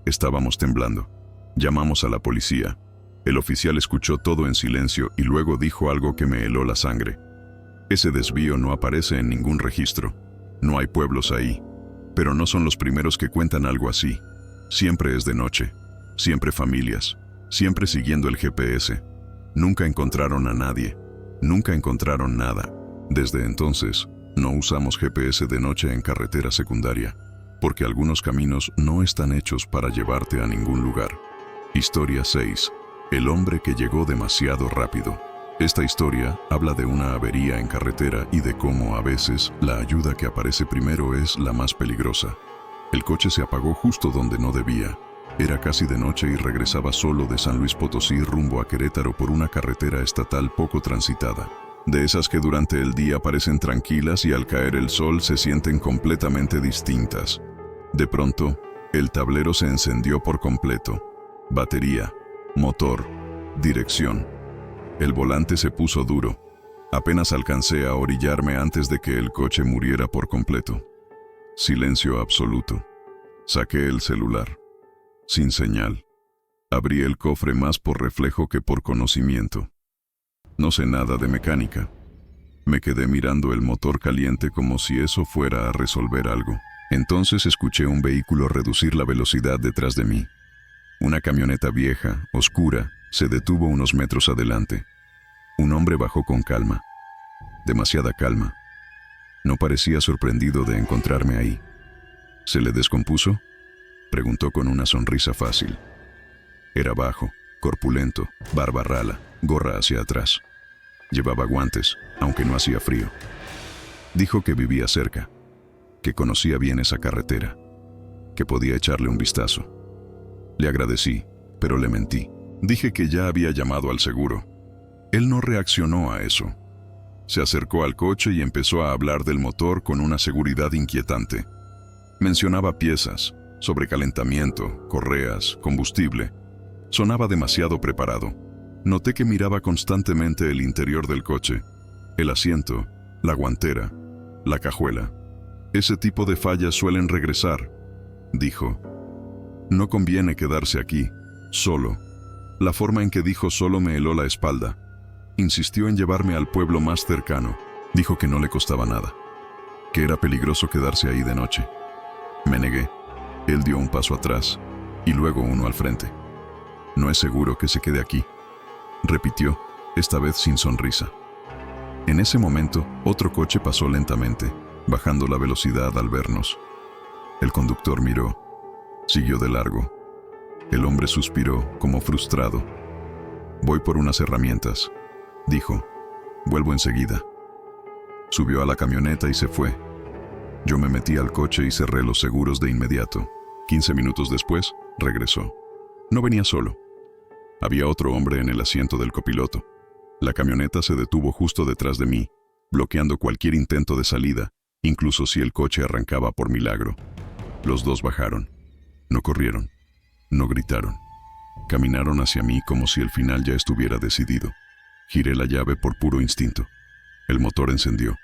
Estábamos temblando. Llamamos a la policía. El oficial escuchó todo en silencio y luego dijo algo que me heló la sangre. «Ese desvío no aparece en ningún registro. No hay pueblos ahí. Pero no son los primeros que cuentan algo así. Siempre es de noche. Siempre familias. Siempre siguiendo el GPS. Nunca encontraron a nadie. Nunca encontraron nada. Desde entonces, no usamos GPS de noche en carretera secundaria, porque algunos caminos no están hechos para llevarte a ningún lugar». Historia 6. El hombre que llegó demasiado rápido. Esta historia habla de una avería en carretera y de cómo a veces la ayuda que aparece primero es la más peligrosa. El coche se apagó justo donde no debía. Era casi de noche y regresaba solo de San Luis Potosí rumbo a Querétaro por una carretera estatal poco transitada. De esas que durante el día parecen tranquilas y al caer el sol se sienten completamente distintas. De pronto, el tablero se encendió por completo. Batería, motor, dirección. El volante se puso duro. Apenas alcancé a orillarme antes de que el coche muriera por completo. Silencio absoluto. Saqué el celular. Sin señal. Abrí el cofre más por reflejo que por conocimiento. No sé nada de mecánica. Me quedé mirando el motor caliente como si eso fuera a resolver algo. Entonces escuché un vehículo reducir la velocidad detrás de mí. Una camioneta vieja, oscura, se detuvo unos metros adelante. Un hombre bajó con calma. Demasiada calma. No parecía sorprendido de encontrarme ahí. ¿Se le descompuso?, preguntó con una sonrisa fácil. Era bajo, corpulento, barba rala, gorra hacia atrás. Llevaba guantes, aunque no hacía frío. Dijo que vivía cerca, que conocía bien esa carretera, que podía echarle un vistazo. Le agradecí, pero le mentí. Dije que ya había llamado al seguro. Él no reaccionó a eso. Se acercó al coche y empezó a hablar del motor con una seguridad inquietante. Mencionaba piezas, sobrecalentamiento, correas, combustible. Sonaba demasiado preparado. Noté que miraba constantemente el interior del coche, el asiento, la guantera, la cajuela. Ese tipo de fallas suelen regresar, dijo. No conviene quedarse aquí, solo. La forma en que dijo solo me heló la espalda. Insistió en llevarme al pueblo más cercano. Dijo que no le costaba nada, que era peligroso quedarse ahí de noche. Me negué. Él dio un paso atrás y luego uno al frente. No es seguro que se quede aquí, repitió, esta vez sin sonrisa. En ese momento, otro coche pasó lentamente, bajando la velocidad al vernos. El conductor miró. Siguió de largo. El hombre suspiró, como frustrado. Voy por unas herramientas, dijo. Vuelvo enseguida. Subió a la camioneta y se fue. Yo me metí al coche y cerré los seguros de inmediato. 15 minutos después, regresó. No venía solo. Había otro hombre en el asiento del copiloto. La camioneta se detuvo justo detrás de mí, bloqueando cualquier intento de salida, incluso si el coche arrancaba por milagro. Los dos bajaron. No corrieron. No gritaron. Caminaron hacia mí como si el final ya estuviera decidido. Giré la llave por puro instinto. El motor encendió.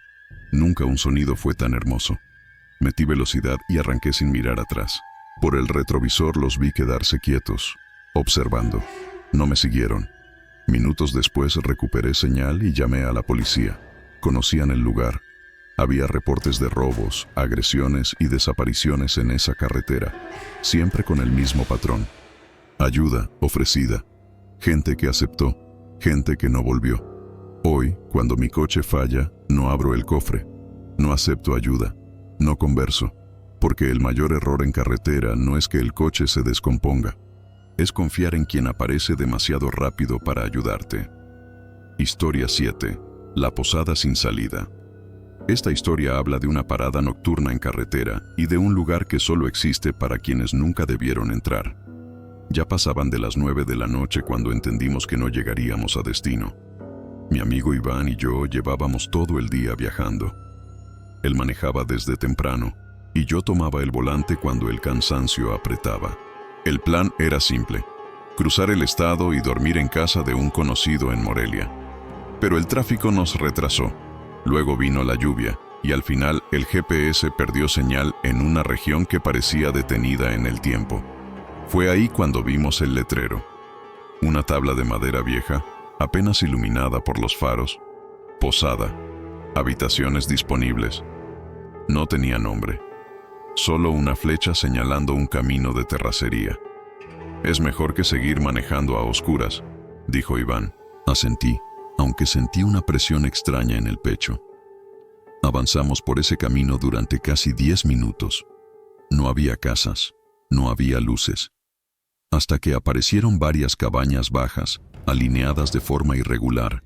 Nunca un sonido fue tan hermoso. Metí velocidad y arranqué sin mirar atrás. Por el retrovisor los vi quedarse quietos, observando. No me siguieron. Minutos después recuperé señal y llamé a la policía. Conocían el lugar. Había reportes de robos, agresiones y desapariciones en esa carretera, siempre con el mismo patrón. Ayuda ofrecida. Gente que aceptó, gente que no volvió. Hoy, cuando mi coche falla, no abro el cofre. No acepto ayuda. No converso. Porque el mayor error en carretera no es que el coche se descomponga. Es confiar en quien aparece demasiado rápido para ayudarte. Historia 7. La posada sin salida. Esta historia habla de una parada nocturna en carretera y de un lugar que solo existe para quienes nunca debieron entrar. Ya pasaban de las 9 de la noche cuando entendimos que no llegaríamos a destino. Mi amigo Iván y yo llevábamos todo el día viajando. Él manejaba desde temprano y yo tomaba el volante cuando el cansancio apretaba. El plan era simple: cruzar el estado y dormir en casa de un conocido en Morelia. Pero el tráfico nos retrasó. Luego vino la lluvia y al final el GPS perdió señal en una región que parecía detenida en el tiempo. Fue ahí cuando vimos el letrero. Una tabla de madera vieja, apenas iluminada por los faros. Posada. Habitaciones disponibles. No tenía nombre. Solo una flecha señalando un camino de terracería. Es mejor que seguir manejando a oscuras, dijo Iván. Asentí, aunque sentí una presión extraña en el pecho. Avanzamos por ese camino durante casi 10 minutos. No había casas, no había luces. Hasta que aparecieron varias cabañas bajas, alineadas de forma irregular,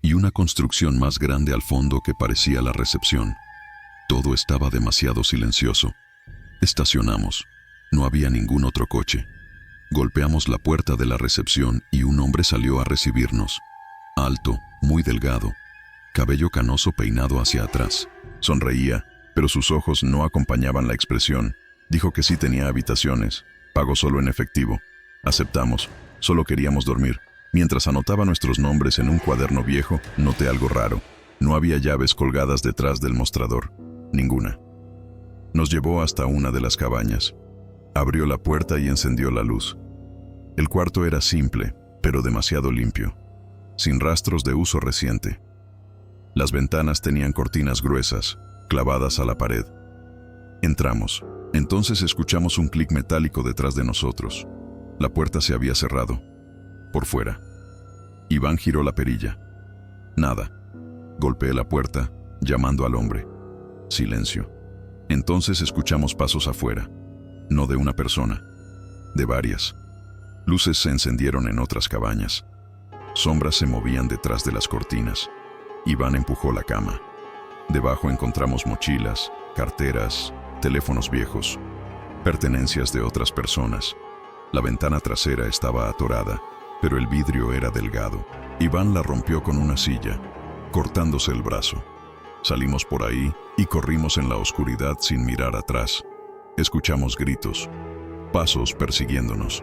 y una construcción más grande al fondo que parecía la recepción. Todo estaba demasiado silencioso. Estacionamos. No había ningún otro coche. Golpeamos la puerta de la recepción y un hombre salió a recibirnos. Alto, muy delgado, cabello canoso peinado hacia atrás. Sonreía, pero sus ojos no acompañaban la expresión. Dijo que sí tenía habitaciones. Pagó solo en efectivo. Aceptamos. Solo queríamos dormir. Mientras anotaba nuestros nombres en un cuaderno viejo, noté algo raro. No había llaves colgadas detrás del mostrador. Ninguna. Nos llevó hasta una de las cabañas. Abrió la puerta y encendió la luz. El cuarto era simple, pero demasiado limpio, sin rastros de uso reciente. Las ventanas tenían cortinas gruesas, clavadas a la pared. Entramos. Entonces escuchamos un clic metálico detrás de nosotros. La puerta se había cerrado. Por fuera. Iván giró la perilla. Nada. Golpeé la puerta, llamando al hombre. Silencio. Entonces escuchamos pasos afuera. No de una persona, de varias. Luces se encendieron en otras cabañas. Sombras se movían detrás de las cortinas. Iván empujó la cama. Debajo encontramos mochilas, carteras, teléfonos viejos, pertenencias de otras personas. La ventana trasera estaba atorada, pero el vidrio era delgado. Iván la rompió con una silla, cortándose el brazo. Salimos por ahí y corrimos en la oscuridad sin mirar atrás. Escuchamos gritos, pasos persiguiéndonos.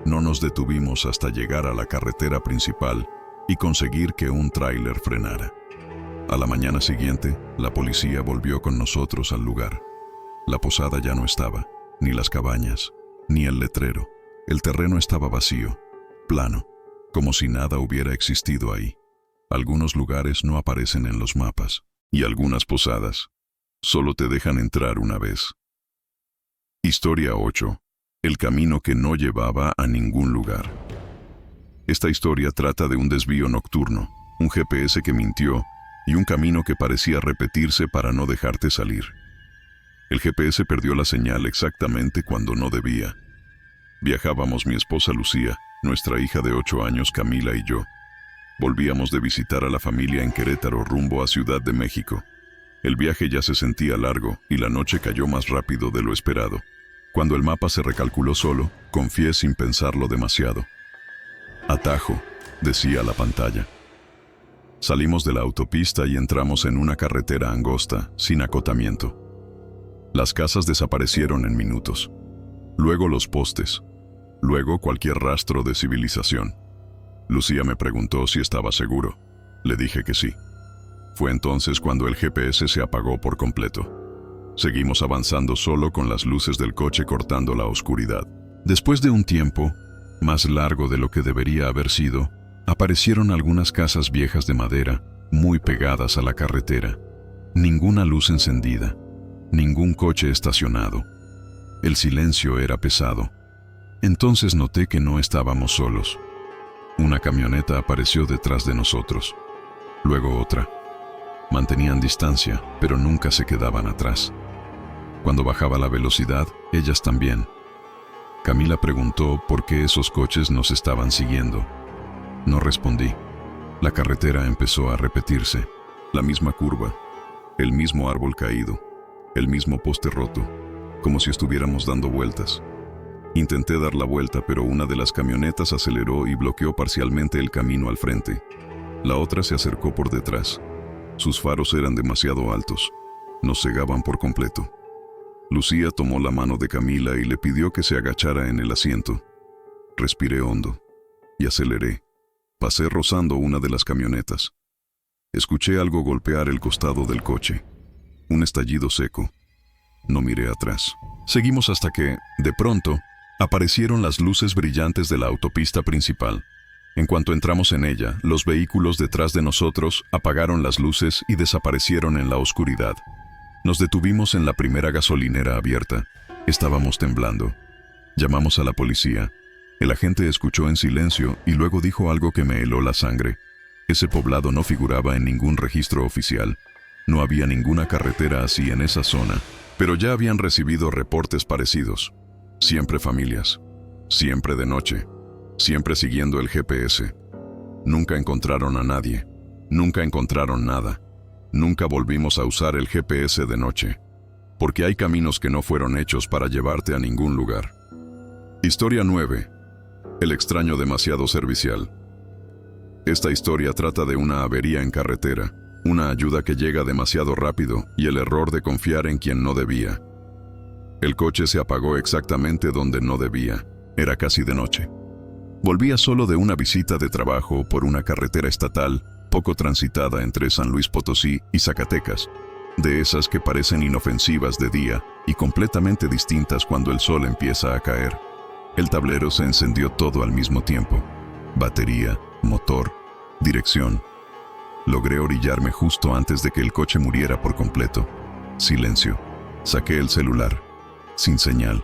No nos detuvimos hasta llegar a la carretera principal y conseguir que un tráiler frenara. A la mañana siguiente, la policía volvió con nosotros al lugar. La posada ya no estaba, ni las cabañas, ni el letrero. El terreno estaba vacío, plano, como si nada hubiera existido ahí. Algunos lugares no aparecen en los mapas, y algunas posadas solo te dejan entrar una vez. Historia 8. El camino que no llevaba a ningún lugar. Esta historia trata de un desvío nocturno, un GPS que mintió y un camino que parecía repetirse para no dejarte salir. El GPS perdió la señal exactamente cuando no debía. Viajábamos mi esposa Lucía, nuestra hija de 8 años Camila y yo. Volvíamos de visitar a la familia en Querétaro rumbo a Ciudad de México. El viaje ya se sentía largo y la noche cayó más rápido de lo esperado. Cuando el mapa se recalculó solo, confié sin pensarlo demasiado. Atajo, decía la pantalla. Salimos de la autopista y entramos en una carretera angosta, sin acotamiento. Las casas desaparecieron en minutos. Luego los postes. Luego cualquier rastro de civilización. Lucía me preguntó si estaba seguro. Le dije que sí. Fue entonces cuando el GPS se apagó por completo. Seguimos avanzando solo con las luces del coche cortando la oscuridad. Después de un tiempo, más largo de lo que debería haber sido, aparecieron algunas casas viejas de madera, muy pegadas a la carretera. Ninguna luz encendida, ningún coche estacionado. El silencio era pesado. Entonces noté que no estábamos solos. Una camioneta apareció detrás de nosotros. Luego otra. Mantenían distancia, pero nunca se quedaban atrás. Cuando bajaba la velocidad, ellas también. Camila preguntó por qué esos coches nos estaban siguiendo. No respondí. La carretera empezó a repetirse. La misma curva, el mismo árbol caído, el mismo poste roto, como si estuviéramos dando vueltas. Intenté dar la vuelta, pero una de las camionetas aceleró y bloqueó parcialmente el camino al frente. La otra se acercó por detrás. Sus faros eran demasiado altos. Nos cegaban por completo. Lucía tomó la mano de Camila y le pidió que se agachara en el asiento. Respiré hondo y aceleré. Pasé rozando una de las camionetas. Escuché algo golpear el costado del coche. Un estallido seco. No miré atrás. Seguimos hasta que, de pronto, aparecieron las luces brillantes de la autopista principal. En cuanto entramos en ella, los vehículos detrás de nosotros apagaron las luces y desaparecieron en la oscuridad. Nos detuvimos en la primera gasolinera abierta. Estábamos temblando. Llamamos a la policía. El agente escuchó en silencio y luego dijo algo que me heló la sangre. Ese poblado no figuraba en ningún registro oficial. No había ninguna carretera así en esa zona, pero ya habían recibido reportes parecidos. Siempre familias, siempre de noche, siempre siguiendo el GPS. Nunca encontraron a nadie, nunca encontraron nada. Nunca volvimos a usar el GPS de noche, porque hay caminos que no fueron hechos para llevarte a ningún lugar. Historia 9. El extraño demasiado servicial. Esta historia trata de una avería en carretera, una ayuda que llega demasiado rápido y el error de confiar en quien no debía. El coche se apagó exactamente donde no debía. Era casi de noche. Volvía solo de una visita de trabajo por una carretera estatal poco transitada entre San Luis Potosí y Zacatecas, de esas que parecen inofensivas de día y completamente distintas cuando el sol empieza a caer. El tablero se encendió todo al mismo tiempo. Batería, motor, dirección. Logré orillarme justo antes de que el coche muriera por completo. Silencio. Saqué el celular. Sin señal.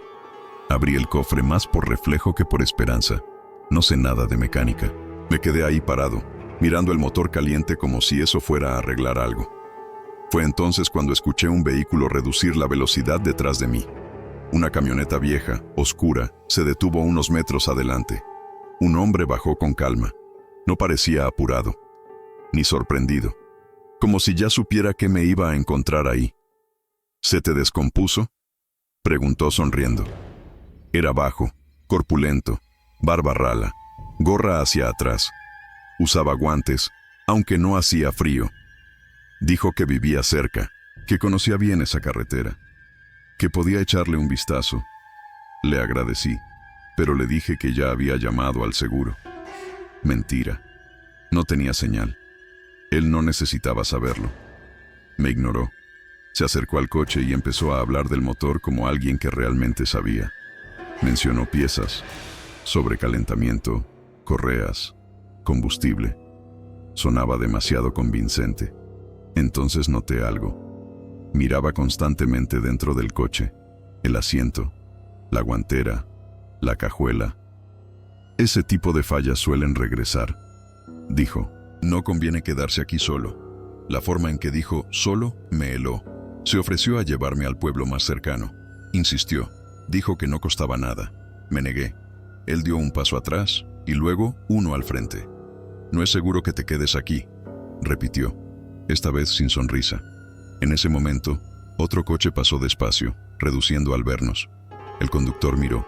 Abrí el cofre más por reflejo que por esperanza. No sé nada de mecánica. Me quedé ahí parado, mirando el motor caliente como si eso fuera a arreglar algo. Fue entonces cuando escuché un vehículo reducir la velocidad detrás de mí. Una camioneta vieja, oscura, se detuvo unos metros adelante. Un hombre bajó con calma. No parecía apurado, ni sorprendido, como si ya supiera qué me iba a encontrar ahí. ¿Se te descompuso?, preguntó sonriendo. Era bajo, corpulento, barba rala, gorra hacia atrás. Usaba guantes, aunque no hacía frío. Dijo que vivía cerca, que conocía bien esa carretera, que podía echarle un vistazo. Le agradecí, pero le dije que ya había llamado al seguro. Mentira. No tenía señal. Él no necesitaba saberlo. Me ignoró. Se acercó al coche y empezó a hablar del motor como alguien que realmente sabía. Mencionó piezas, sobrecalentamiento, correas, combustible. Sonaba demasiado convincente. Entonces noté algo. Miraba constantemente dentro del coche, el asiento, la guantera, la cajuela. Ese tipo de fallas suelen regresar. Dijo, no conviene quedarse aquí solo. La forma en que dijo solo me heló. Se ofreció a llevarme al pueblo más cercano. Insistió. Dijo que no costaba nada. Me negué. Él dio un paso atrás y luego uno al frente. No es seguro que te quedes aquí, repitió, esta vez sin sonrisa. En ese momento, otro coche pasó despacio, reduciendo al vernos. El conductor miró.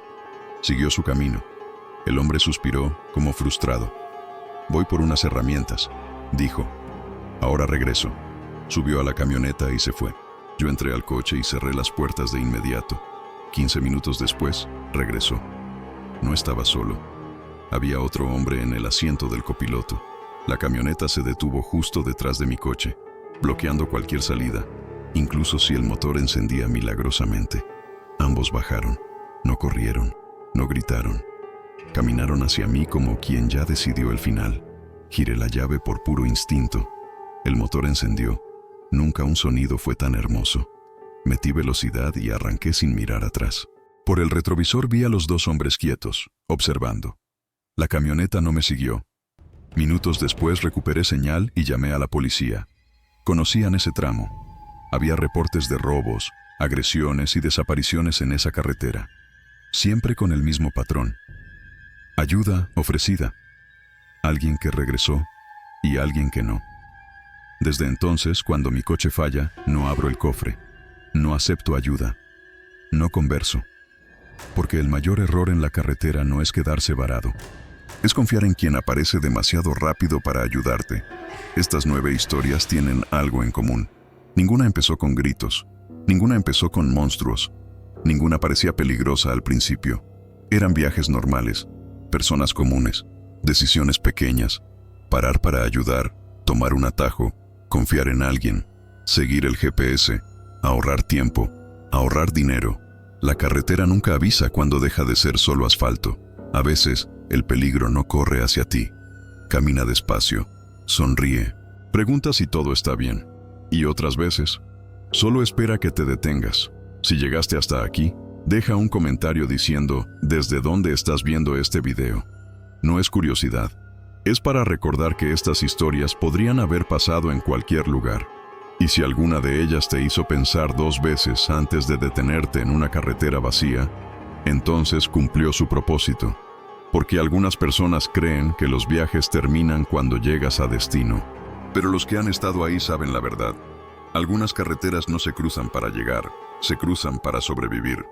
Siguió su camino. El hombre suspiró, como frustrado. Voy por unas herramientas, dijo. Ahora regreso. Subió a la camioneta y se fue. Yo entré al coche y cerré las puertas de inmediato. 15 minutos después, regresó. No estaba solo. Había otro hombre en el asiento del copiloto. La camioneta se detuvo justo detrás de mi coche, bloqueando cualquier salida, incluso si el motor encendía milagrosamente. Ambos bajaron, no corrieron, no gritaron. Caminaron hacia mí como quien ya decidió el final. Giré la llave por puro instinto. El motor encendió. Nunca un sonido fue tan hermoso. Metí velocidad y arranqué sin mirar atrás. Por el retrovisor vi a los dos hombres quietos, observando. La camioneta no me siguió. Minutos después recuperé señal y llamé a la policía. Conocían ese tramo. Había reportes de robos, agresiones y desapariciones en esa carretera. Siempre con el mismo patrón. Ayuda ofrecida. Alguien que regresó y alguien que no. Desde entonces, cuando mi coche falla, no abro el cofre. No acepto ayuda. No converso. Porque el mayor error en la carretera no es quedarse varado. Es confiar en quien aparece demasiado rápido para ayudarte. Estas 9 historias tienen algo en común. Ninguna empezó con gritos. Ninguna empezó con monstruos. Ninguna parecía peligrosa al principio. Eran viajes normales, personas comunes, decisiones pequeñas, parar para ayudar, tomar un atajo, confiar en alguien, seguir el GPS, ahorrar tiempo, ahorrar dinero. La carretera nunca avisa cuando deja de ser solo asfalto. A veces, el peligro no corre hacia ti. Camina despacio, sonríe, pregunta si todo está bien. Y otras veces, solo espera que te detengas. Si llegaste hasta aquí, deja un comentario diciendo desde dónde estás viendo este video. No es curiosidad, es para recordar que estas historias podrían haber pasado en cualquier lugar. Y si alguna de ellas te hizo pensar 2 veces antes de detenerte en una carretera vacía, entonces cumplió su propósito. Porque algunas personas creen que los viajes terminan cuando llegas a destino. Pero los que han estado ahí saben la verdad. Algunas carreteras no se cruzan para llegar, se cruzan para sobrevivir.